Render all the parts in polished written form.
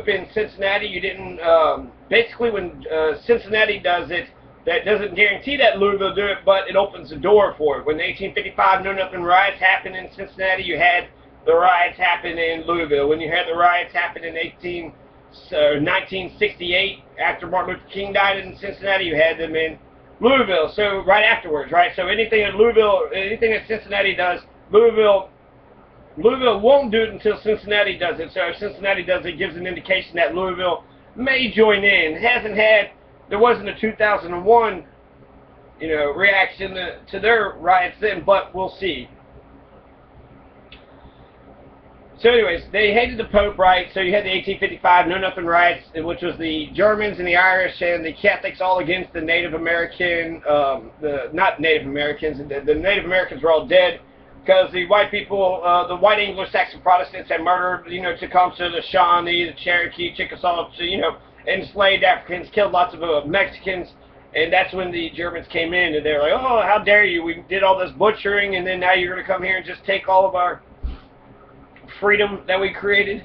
Pope in Cincinnati, you didn't, basically when Cincinnati does it, that doesn't guarantee that Louisville do it, but it opens the door for it. When the 1855 Know Nothing riots happened in Cincinnati, you had the riots happen in Louisville. When you had the riots happen in 1968, after Martin Luther King died in Cincinnati, you had them in Louisville. So right afterwards, right? So anything that Louisville, anything that Cincinnati does, Louisville won't do it until Cincinnati does it. So if Cincinnati does it, it gives an indication that Louisville may join in. There wasn't a 2001, reaction to their riots then, but we'll see. So anyways, they hated the Pope, right? So you had the 1855 Know Nothing riots, which was the Germans and the Irish and the Catholics all against the Native American, not Native Americans, the Native Americans were all dead because the white people, the white Anglo-Saxon Protestants had murdered, Tecumseh, the Shawnee, the Cherokee, Chickasaw, enslaved Africans, killed lots of Mexicans, and that's when the Germans came in and they were like, oh, how dare you, we did all this butchering and then now you're going to come here and just take all of our freedom that we created.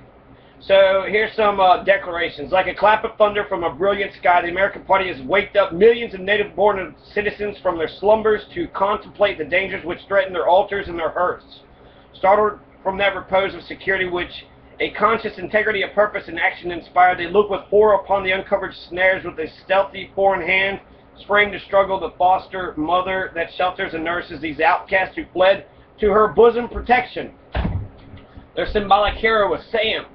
So here's some declarations. Like a clap of thunder from a brilliant sky, the American Party has waked up millions of native-born citizens from their slumbers to contemplate the dangers which threaten their altars and their hearths. Startled from that repose of security which a conscious integrity of purpose and action inspired, they look with horror upon the uncovered snares with a stealthy foreign hand, sprang to struggle the foster mother that shelters and nurses these outcasts who fled to her bosom protection. Their symbolic hero was Sam.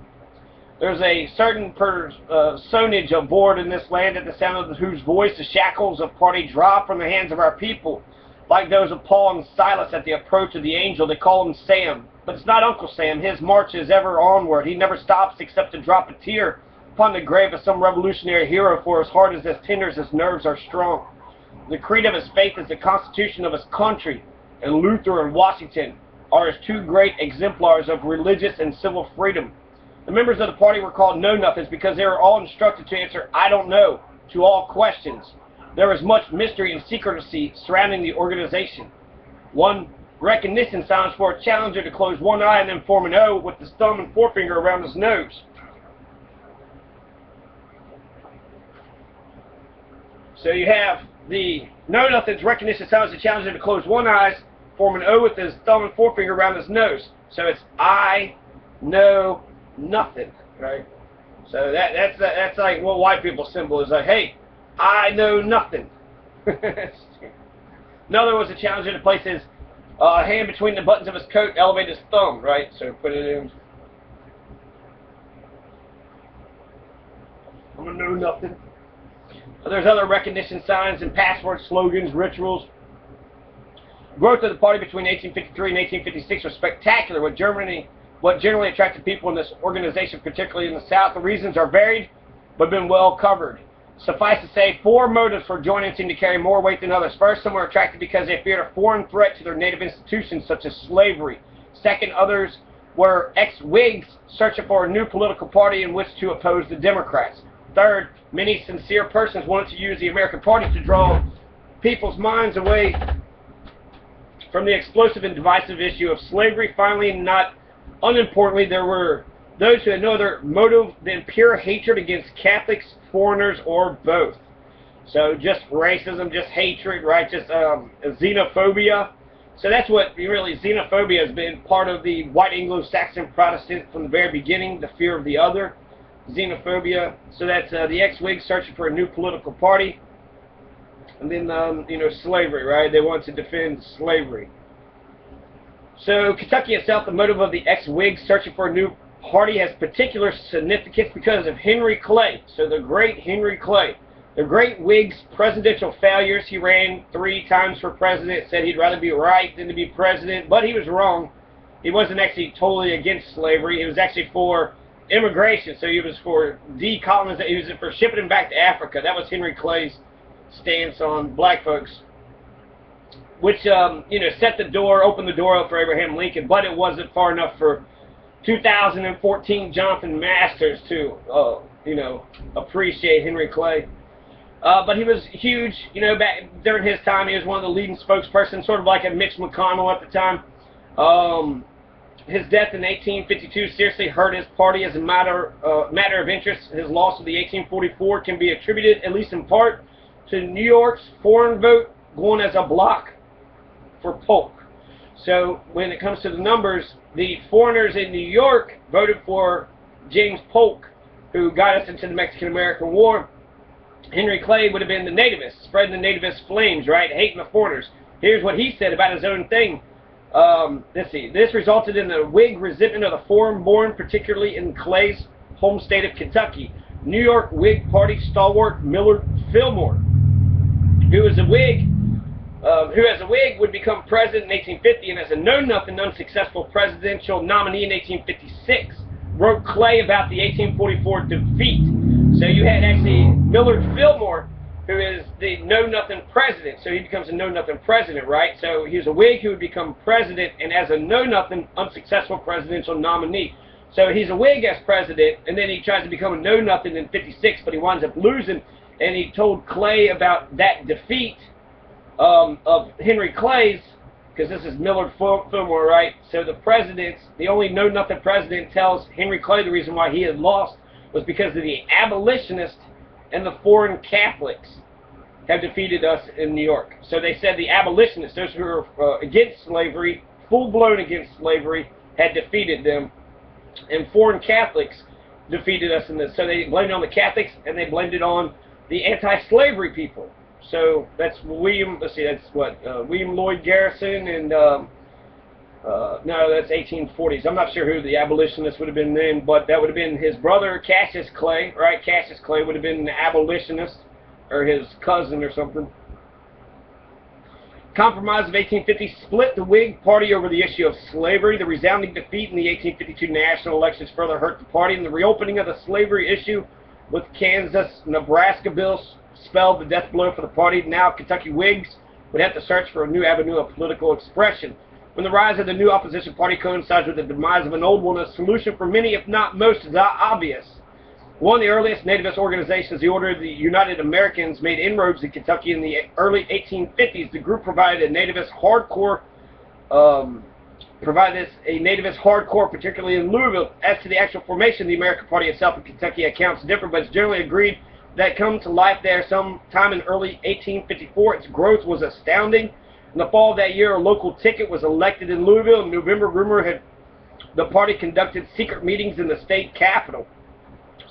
There's a certain personage aboard in this land at the sound of whose voice the shackles of party drop from the hands of our people. Like those of Paul and Silas at the approach of the angel, they call him Sam. But it's not Uncle Sam. His march is ever onward. He never stops except to drop a tear upon the grave of some revolutionary hero, for his heart is as tender as his nerves are strong. The creed of his faith is the constitution of his country, and Luther and Washington are his two great exemplars of religious and civil freedom. The members of the party were called Know-Nothings because they were all instructed to answer "I don't know" to all questions. There was much mystery and secrecy surrounding the organization. One recognition signs for a challenger to close one eye and then form an O with his thumb and forefinger around his nose. So you have the Know-Nothings recognition signs the challenger to close one eye, form an O with his thumb and forefinger around his nose. So it's I know nothing, right? So that's like what white people's symbol is, like, hey, I know nothing. Another was a challenger to place his hand between the buttons of his coat, elevate his thumb, right? So put it in. I'm gonna know nothing. There's other recognition signs and password slogans, rituals. Growth of the party between 1853 and 1856 was spectacular. What generally attracted people in this organization, particularly in the South, the reasons are varied, but been well covered. Suffice to say, four motives for joining seem to carry more weight than others. First, some were attracted because they feared a foreign threat to their native institutions, such as slavery. Second, others were ex-Whigs searching for a new political party in which to oppose the Democrats. Third, many sincere persons wanted to use the American Party to draw people's minds away from the explosive and divisive issue of slavery. Finally, not unimportantly, there were those who had no other motive than pure hatred against Catholics, foreigners, or both. So just racism, just hatred, right? Just xenophobia. So that's what really, xenophobia has been part of the white Anglo-Saxon Protestant from the very beginning, the fear of the other, xenophobia. So that's the ex-Whigs searching for a new political party. And then, slavery, right? They want to defend slavery. So Kentucky itself, the motive of the ex-Whigs searching for a new party has particular significance because of Henry Clay. So the great Henry Clay. The great Whig's presidential failures. He ran 3 times for president, said he'd rather be right than to be president, but he was wrong. He wasn't actually totally against slavery. He was actually for immigration, so he was for decolonization. He was for shipping them back to Africa. That was Henry Clay's stance on black folks, which set the door, opened the door up for Abraham Lincoln, but it wasn't far enough for 2014 Jonathan Masters to appreciate Henry Clay. But he was huge, back during his time. He was one of the leading spokespersons, sort of like a Mitch McConnell at the time. His death in 1852 seriously hurt his party as a matter of interest. His loss of the 1844 can be attributed, at least in part, to New York's foreign vote going as a block for Polk. So when it comes to the numbers, the foreigners in New York voted for James Polk, who got us into the Mexican-American War. Henry Clay would have been the nativist, spreading the nativist flames, right, hating the foreigners. Here's what he said about his own thing. Let's see. This resulted in the Whig resentment of the foreign-born, particularly in Clay's home state of Kentucky. New York Whig Party stalwart Millard Fillmore, who as a Whig would become president in 1850 and as a know-nothing, unsuccessful presidential nominee in 1856, wrote Clay about the 1844 defeat. So you had actually Millard Fillmore, who is the know-nothing president. So he becomes a know-nothing president, right? So he was a Whig who would become president and as a know-nothing, unsuccessful presidential nominee. So he's a Whig as president, and then he tries to become a know-nothing in 56, but he winds up losing. And he told Clay about that defeat of Henry Clay's, because this is Millard Fillmore, right? So the only know-nothing president tells Henry Clay the reason why he had lost was because of the abolitionists and the foreign Catholics have defeated us in New York. So they said the abolitionists, those who were against slavery, full-blown against slavery, had defeated them, and foreign Catholics defeated us in this. So they blamed it on the Catholics, and they blamed it on the anti-slavery people. So that's William, let's see, that's what, William Lloyd Garrison and, no, that's 1840s. I'm not sure who the abolitionist would have been then, but that would have been his brother, Cassius Clay, right? Cassius Clay would have been an abolitionist, or his cousin or something. Compromise of 1850 split the Whig Party over the issue of slavery. The resounding defeat in the 1852 national elections further hurt the party, and the reopening of the slavery issue with Kansas-Nebraska bills spelled the death blow for the party. Now Kentucky Whigs would have to search for a new avenue of political expression. When the rise of the new opposition party coincides with the demise of an old one, a solution for many, if not most, is obvious. One of the earliest nativist organizations, the Order of the United Americans, made inroads in Kentucky in the early 1850s. The group provided a nativist hardcore, particularly in Louisville. As to the actual formation of the American Party itself in Kentucky, accounts differ, but it's generally agreed that it come to life there sometime in early 1854. Its growth was astounding. In the fall of that year, a local ticket was elected in Louisville. In November, rumor had the party conducted secret meetings in the state capitol.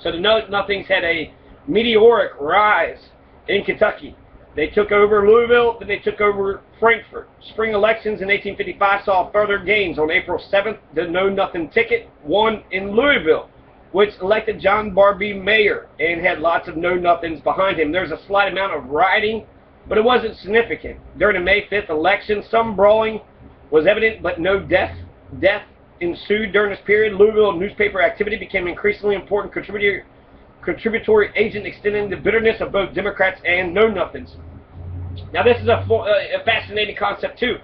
So the Know-Nothings had a meteoric rise in Kentucky. They took over Louisville, then they took over Frankfort. Spring elections in 1855 saw further gains. On April 7th, the Know-Nothing ticket won in Louisville, which elected John Barbee mayor and had lots of know-nothings behind him. There's a slight amount of rioting, but it wasn't significant. During the May 5th election, some brawling was evident, but no death ensued during this period. Louisville newspaper activity became an increasingly important contributory agent, extending the bitterness of both Democrats and know-nothings. Now this is a fascinating concept too.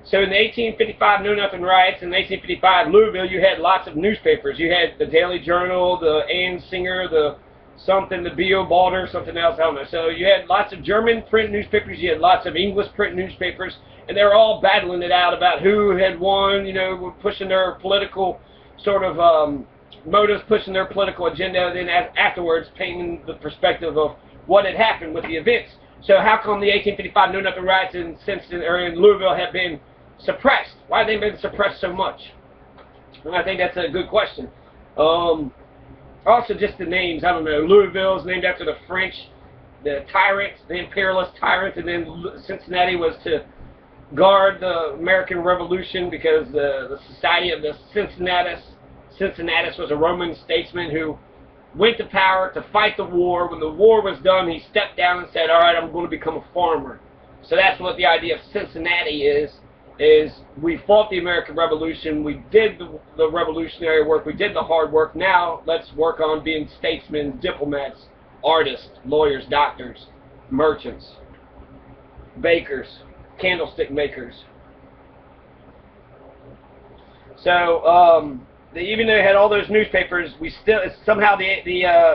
So in the 1855 Know-Nothing riots, in 1855 Louisville, you had lots of newspapers. You had the Daily Journal, the Ann Singer, the something, the B.O. Balder, something else, I don't know. So you had lots of German print newspapers, you had lots of English print newspapers, and they were all battling it out about who had won, you know, pushing their political sort of motives, pushing their political agenda, and then afterwards painting the perspective of what had happened with the events. So how come the 1855 Know-Nothing riots in Louisville have been suppressed? Why have they been suppressed so much? And I think that's a good question. Also, just the names, I don't know. Louisville is named after the French, the tyrant, the imperialist tyrant, and then Cincinnati was to guard the American Revolution because the Society of the Cincinnatus was a Roman statesman who went to power to fight the war. When the war was done, he stepped down and said, all right, I'm going to become a farmer. So that's what the idea of Cincinnati is we fought the American Revolution, we did the revolutionary work, we did the hard work, now let's work on being statesmen, diplomats, artists, lawyers, doctors, merchants, bakers, candlestick makers. So even though they had all those newspapers, we still somehow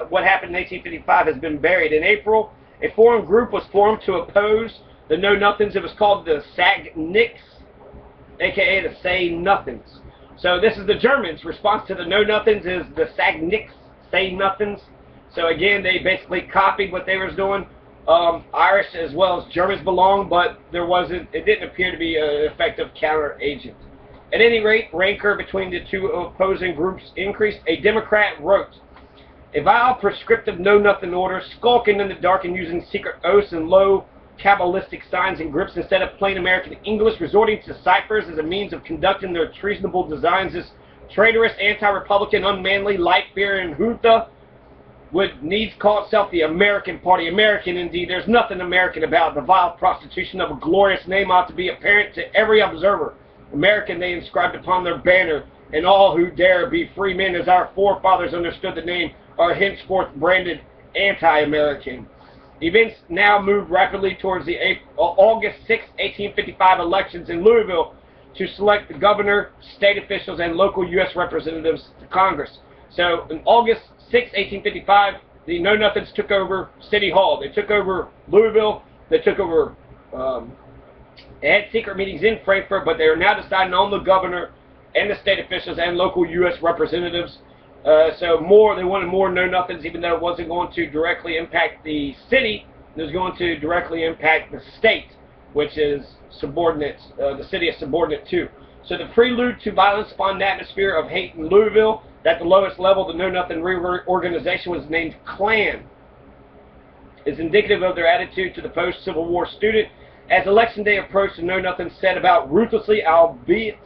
what happened in 1855 has been buried. In April, a foreign group was formed to oppose the Know-Nothings. It was called the Sagnicks, aka the Say Nothings. So this is the Germans' response to the Know Nothings is the Sag Nix, Say Nothings. So again, they basically copied what they was doing. Irish as well as Germans belong, but it didn't appear to be an effective counter agent. At any rate, rancor between the two opposing groups increased. A Democrat wrote, "A vile prescriptive know-nothing order, skulking in the dark and using secret oaths and low cabalistic signs and grips instead of plain American English, resorting to ciphers as a means of conducting their treasonable designs. This traitorous, anti-Republican, unmanly, light-fearing junta would needs call itself the American Party." American indeed. There's nothing American about. The vile prostitution of a glorious name ought to be apparent to every observer. American they inscribed upon their banner, and all who dare be free men as our forefathers understood the name are henceforth branded anti-American. Events now moved rapidly towards the August 6, 1855 elections in Louisville to select the governor, state officials, and local U.S. representatives to Congress. So in August 6, 1855, the Know Nothings took over City Hall. They took over Louisville. They took over, they had secret meetings in Frankfurt, but they are now deciding on the governor and the state officials and local U.S. representatives. So they wanted more Know Nothings, even though it wasn't going to directly impact the city. It was going to directly impact the state, which is subordinate. The city is subordinate to. So the prelude to violence spawned an atmosphere of hate in Louisville. At the lowest level, the Know Nothing reorganization was named Klan. It's indicative of their attitude to the post-Civil War student. As election day approached, the Know Nothing set about ruthlessly, albeit,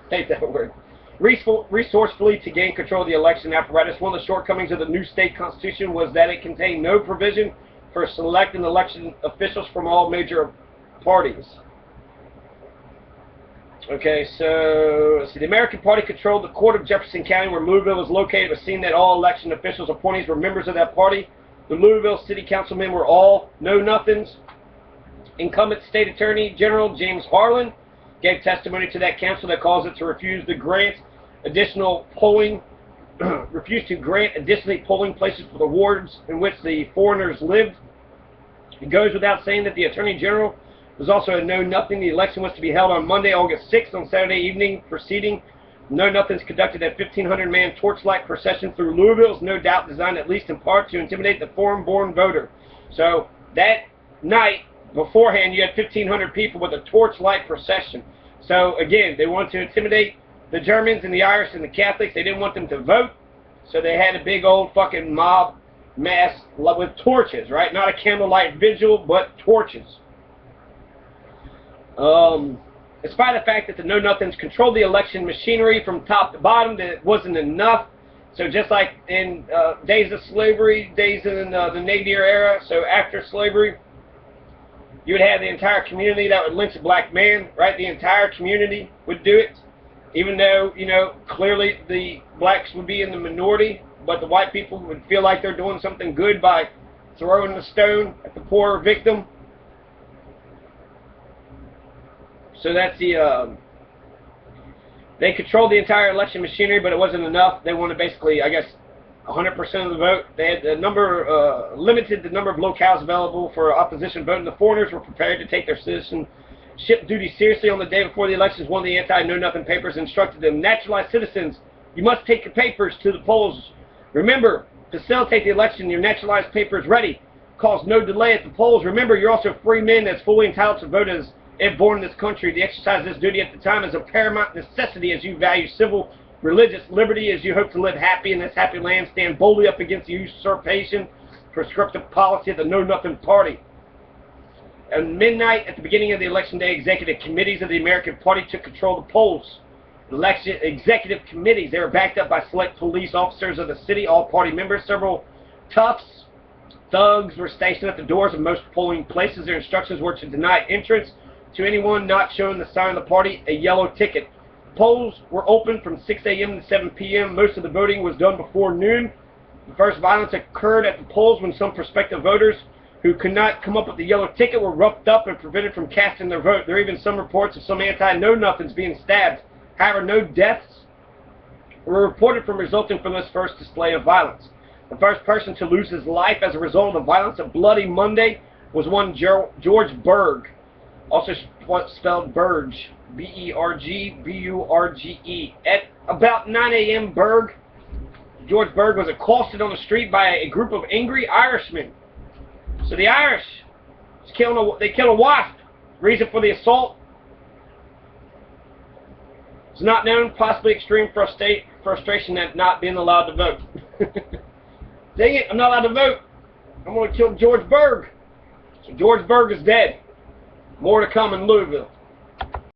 take that word, resourcefully to gain control of the election apparatus. One of the shortcomings of the new state constitution was that it contained no provision for selecting election officials from all major parties. Okay, so let's see. The American Party controlled the court of Jefferson County, where Louisville was located. It was seen that all election officials appointees were members of that party. The Louisville city councilmen were all Know Nothings. Incumbent state attorney general James Harlan gave testimony to that council that caused it to refuse to grant additional polling, additionally polling places for the wards in which the foreigners lived. It goes without saying that the attorney general was also a Know Nothing. The election was to be held on Monday, August 6th. On Saturday evening proceeding, Know Nothings conducted a 1,500-man torchlight procession through Louisville, no doubt designed at least in part to intimidate the foreign-born voter. So that night, beforehand, you had 1,500 people with a torchlight procession. So again, they wanted to intimidate the Germans and the Irish and the Catholics. They didn't want them to vote, so they had a big old fucking mob mass with torches, right? Not a candlelight vigil, but torches. Despite the fact that the Know Nothings controlled the election machinery from top to bottom, that it wasn't enough. So just like in days of slavery, days in the Nadir era, so after slavery, you would have the entire community that would lynch a black man, right? The entire community would do it, even though, you know, clearly the blacks would be in the minority, but the white people would feel like they're doing something good by throwing a stone at the poor victim. So that's the, they controlled the entire election machinery, but it wasn't enough. They wanted basically, I guess, 100% of the vote. They had the number, limited the number of locales available for opposition voting. The foreigners were prepared to take their citizenship duty seriously. On the day before the elections, one of the anti-Know Nothing papers instructed them, naturalized citizens, you must take your papers to the polls. Remember, to facilitate the election, your naturalized papers ready. Cause no delay at the polls. Remember, you're also free men that's fully entitled to vote as if born in this country. To exercise this duty at the time is a paramount necessity as you value civil, religious liberty, as you hope to live happy in this happy land, stand boldly up against the usurpation, prescriptive policy of the Know Nothing Party. At midnight, at the beginning of the election day, executive committees of the American Party took control of the polls. Election executive committees, they were backed up by select police officers of the city, all party members. Several toughs, thugs were stationed at the doors of most polling places. Their instructions were to deny entrance to anyone not showing the sign of the party, a yellow ticket. Polls were open from 6 a.m. to 7 p.m. Most of the voting was done before noon. The first violence occurred at the polls when some prospective voters who could not come up with the yellow ticket were roughed up and prevented from casting their vote. There are even some reports of some anti-Know Nothings being stabbed. However, no deaths were reported resulting from this first display of violence. The first person to lose his life as a result of the violence of Bloody Monday was one George Berg, also spelled Burge. B-E-R-G-B-U-R-G-E. At about 9 a.m., George Berg was accosted on the street by a group of angry Irishmen. So the Irish, they killed a wasp. Reason for the assault is not known, possibly extreme frustration at not being allowed to vote. Dang it, I'm not allowed to vote. I'm going to kill George Berg. So George Berg is dead. More to come in Louisville.